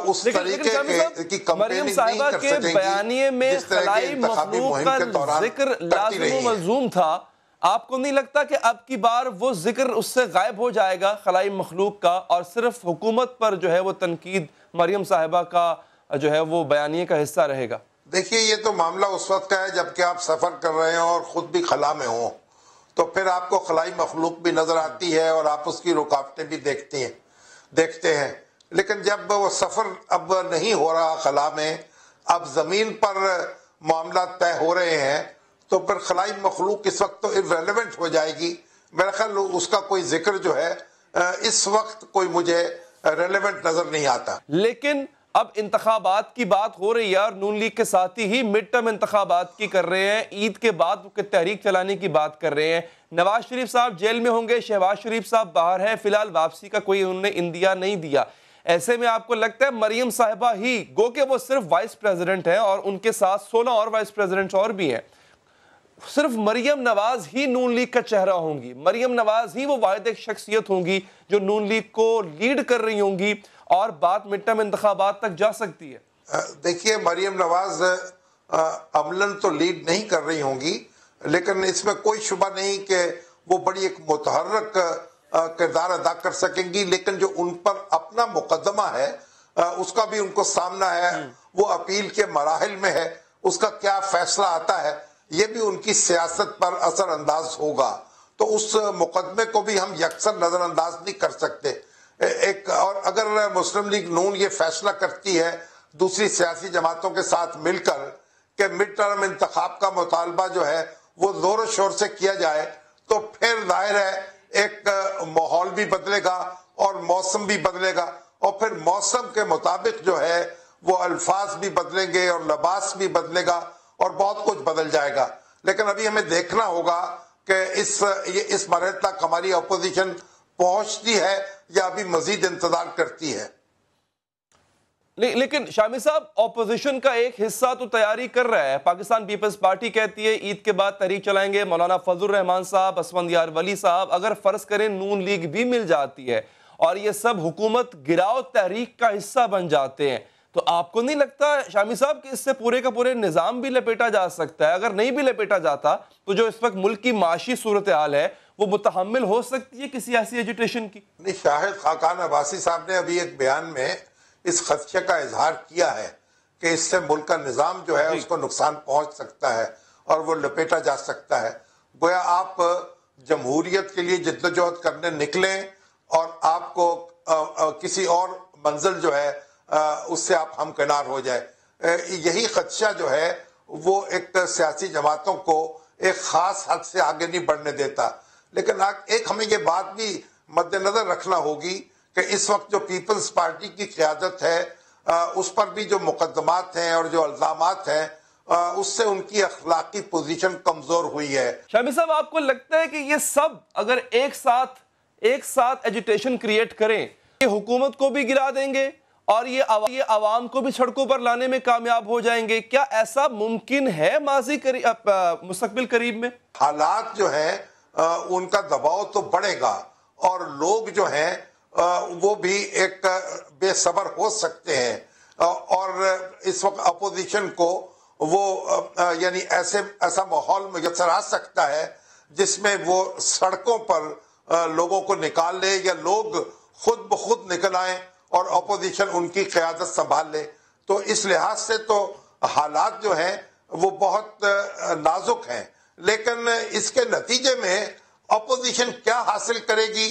उस तरीके की कंपेनिंग नहीं कर सकेंगी बयानिए में जिस तरह के इंतखाबी मुहिम के दौरान जिक्र लाज़िम मलज़ूम था। आपको नहीं लगता कि अब की बार वो जिक्र उससे गायब हो जाएगा खलाई मखलूक का, और सिर्फ हुकूमत पर जो है वो तनकीद मरियम साहिबा का जो है वो बयानिए का हिस्सा रहेगा? देखिए, ये तो मामला उस वक्त का है जबकि आप सफर कर रहे हो और खुद भी खला में हो, तो फिर आपको खलाई मखलूक भी नजर आती है और आप उसकी रुकावटें भी देखते हैं। लेकिन जब वो सफर अब नहीं हो रहा खला में, अब जमीन पर मामला तय हो रहे हैं, तो फिर खलाई मखलूक इस वक्त तो इररेलेवेंट हो जाएगी। मेरा ख्याल उसका कोई जिक्र जो है इस वक्त कोई मुझे रेलेवेंट नजर नहीं आता। लेकिन अब इंतखाबात की बात हो रही है और नून लीग के साथ ही मिड टर्म इंतखाबात की कर रहे हैं, ईद के बाद तहरीक चलाने की बात कर रहे हैं। नवाज शरीफ साहब जेल में होंगे, शहबाज शरीफ साहब बाहर हैं, फिलहाल वापसी का कोई उन्होंने इंदिया नहीं दिया। ऐसे में आपको लगता है मरियम साहिबा ही, गो के वो सिर्फ वाइस प्रेसिडेंट हैं और उनके साथ 16 और वाइस प्रेसिडेंट्स और भी हैं, सिर्फ मरियम नवाज ही नून लीग का चेहरा होंगी, मरियम नवाज ही वो वाहिद एक शख्सियत होंगी जो नून लीग को लीड कर रही होंगी और बात मिड टर्म इंतखाबात तक जा सकती है? देखिए, मरियम नवाज अमलन तो लीड नहीं कर रही होंगी, लेकिन इसमें कोई शुबा नहीं कि वो बड़ी एक मुतहर्रक किरदार अदा कर सकेंगी। लेकिन जो उन पर अपना मुकदमा है उसका भी उनको सामना है, वो अपील के मराहिल में है, उसका क्या फैसला आता है ये भी उनकी सियासत पर असरअंदाज होगा। तो उस मुकदमे को भी हम यकसर नजरअंदाज नहीं कर सकते। एक और अगर मुस्लिम लीग नून ये फैसला करती है दूसरी सियासी जमातों के साथ मिलकर कि मिड टर्म इंतखाब का मुतालबा जो है वो जोर शोर से किया जाए, तो फिर जाहिर है एक माहौल भी बदलेगा और मौसम भी बदलेगा, और फिर मौसम के मुताबिक जो है वो अल्फाज भी बदलेंगे और लिबास भी बदलेगा और बहुत कुछ बदल जाएगा। लेकिन अभी हमें देखना होगा कि इस मरहले तक हमारी अपोजिशन पहुंचती है या अभी मजीद इंतजार करती है। लेकिन शामी साहब, ऑपोजिशन का एक हिस्सा तो तैयारी कर रहा है। पाकिस्तान पीपल्स पार्टी कहती है ईद के बाद तहरीक चलाएंगे। मौलाना फजलुर रहमान साहब, असफंदियार वली साहब, अगर फर्ज करें नून लीग भी मिल जाती है और ये सब हुकूमत गिराओ तहरीक का हिस्सा बन जाते हैं, तो आपको नहीं लगता शामी साहब कि इससे पूरे का पूरे निज़ाम भी लपेटा जा सकता है? अगर नहीं भी लपेटा जाता तो जो इस वक्त मुल्क की माशी सूरत हाल है वो मुतहम्मिल हो सकती है किसी ऐसी एजुटेशन की? नहीं, शाहिद खाकान अब्बासी साहब ने अभी एक बयान में इस खदशे का इजहार किया है कि इससे मुल्क का निज़ाम जो है उसको नुकसान पहुंच सकता है और वो लपेटा जा सकता है। गोया आप जमहूरियत के लिए जिद्दोजहद करने निकले और आपको किसी और मंजिल जो है उससे आप हमकिनार हो जाए, यही खदशा जो है वो एक सियासी जमातों को एक खास हद से आगे नहीं बढ़ने देता। लेकिन एक हमें ये बात भी मद्देनजर रखना होगी कि इस वक्त जो पीपल्स पार्टी की क़यादत है उस पर भी जो मुकदमात हैं और जो इल्जामात हैं उससे उनकी अखलाकी पोजीशन कमजोर हुई है। शामी साहब, आपको लगता है कि ये सब अगर एक साथ एजुटेशन क्रिएट करें, ये हुकूमत को भी गिरा देंगे और ये आवाम को भी सड़कों पर लाने में कामयाब हो जाएंगे? क्या ऐसा मुमकिन है मुस्तकबिल करीब में? हालात जो है उनका दबाव तो बढ़ेगा और लोग जो हैं वो भी एक बेसब्र हो सकते हैं और इस वक्त अपोजिशन को वो यानी ऐसा माहौल मुयस्सर आ सकता है जिसमें वो सड़कों पर लोगों को निकाल ले या लोग खुद ब खुद निकल आए और अपोजिशन उनकी क़यादत संभाल ले। तो इस लिहाज से तो हालात जो हैं वो बहुत नाजुक हैं, लेकिन इसके नतीजे में अपोजिशन क्या हासिल करेगी?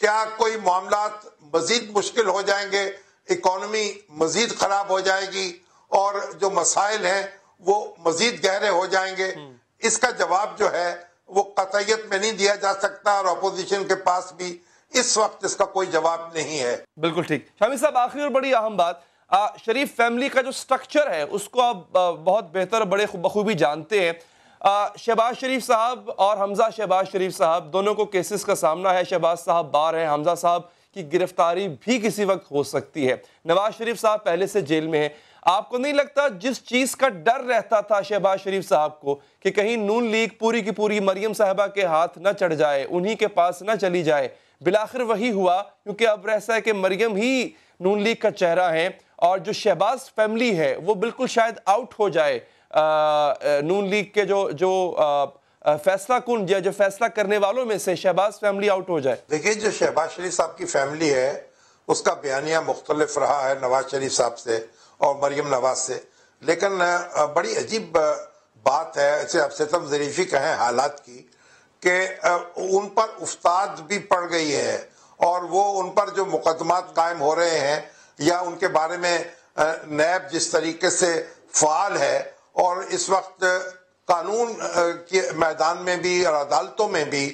क्या कोई मामलात मजीद मुश्किल हो जाएंगे, इकोनॉमी मजीद खराब हो जाएगी और जो मसाइल हैं वो मजीद गहरे हो जाएंगे? इसका जवाब जो है वो कतईयत में नहीं दिया जा सकता और अपोजिशन के पास भी इस वक्त इसका कोई जवाब नहीं है। बिल्कुल ठीक। शामी साहब, आखिरी और बड़ी अहम बात, शरीफ फैमिली का जो स्ट्रक्चर है उसको आप बहुत बेहतर और बड़े बखूबी जानते हैं। शहबाज शरीफ साहब और हमजा शहबाज शरीफ साहब दोनों को केसेस का सामना है। शहबाज साहब बाहर हैं, हमजा साहब की गिरफ्तारी भी किसी वक्त हो सकती है। नवाज शरीफ साहब पहले से जेल में हैं। आपको नहीं लगता जिस चीज का डर रहता था शहबाज शरीफ साहब को कि कहीं नून लीग पूरी की पूरी मरियम साहिबा के हाथ न चढ़ जाए, उन्हीं के पास न चली जाए, बिलाखिर वही हुआ, क्योंकि अब ऐसा है कि मरियम ही नून लीग का चेहरा है और जो शहबाज फैमिली है वो बिल्कुल शायद आउट हो जाए नून लीग के जो फैसला कुन या जो फैसला करने वालों में से शहबाज फैमिली आउट हो जाए। देखिए, जो शहबाज शरीफ साहब की फैमिली है उसका बयानिया मुख्तलिफ रहा है नवाज शरीफ साहब से और मरियम नवाज से, लेकिन बड़ी अजीब बात है, इसे अब सितम ज़रीफ़ी कहें हालात की, कि उन पर उस्ताद भी पड़ गई है और वो उन पर जो मुकदमात कायम हो रहे हैं या उनके बारे में नैब जिस तरीके से फ़ाल है और इस वक्त कानून के मैदान में भी और अदालतों में भी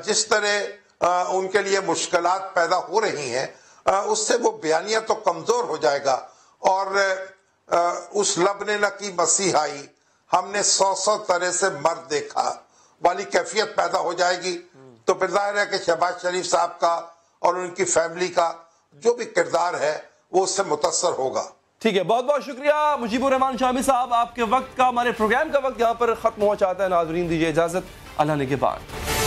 जिस तरह उनके लिए मुश्किलात पैदा हो रही हैं उससे वो बयानिया तो कमज़ोर हो जाएगा और उस लब ने न की मसीहाई हमने 100 तरह से मर्द देखा वाली कैफियत पैदा हो जाएगी। तो फिर जाहिर है कि शहबाज शरीफ साहब का और उनकी फैमिली का जो भी किरदार है वो उससे मुतासर होगा। ठीक है, बहुत बहुत शुक्रिया मुजीबुर रहमान शामी साहब, आपके वक्त का, हमारे प्रोग्राम का वक्त यहाँ पर खत्म हो जाता है। नाज़रीन, दीजिए इजाजत, अल्लाह ने के बाद।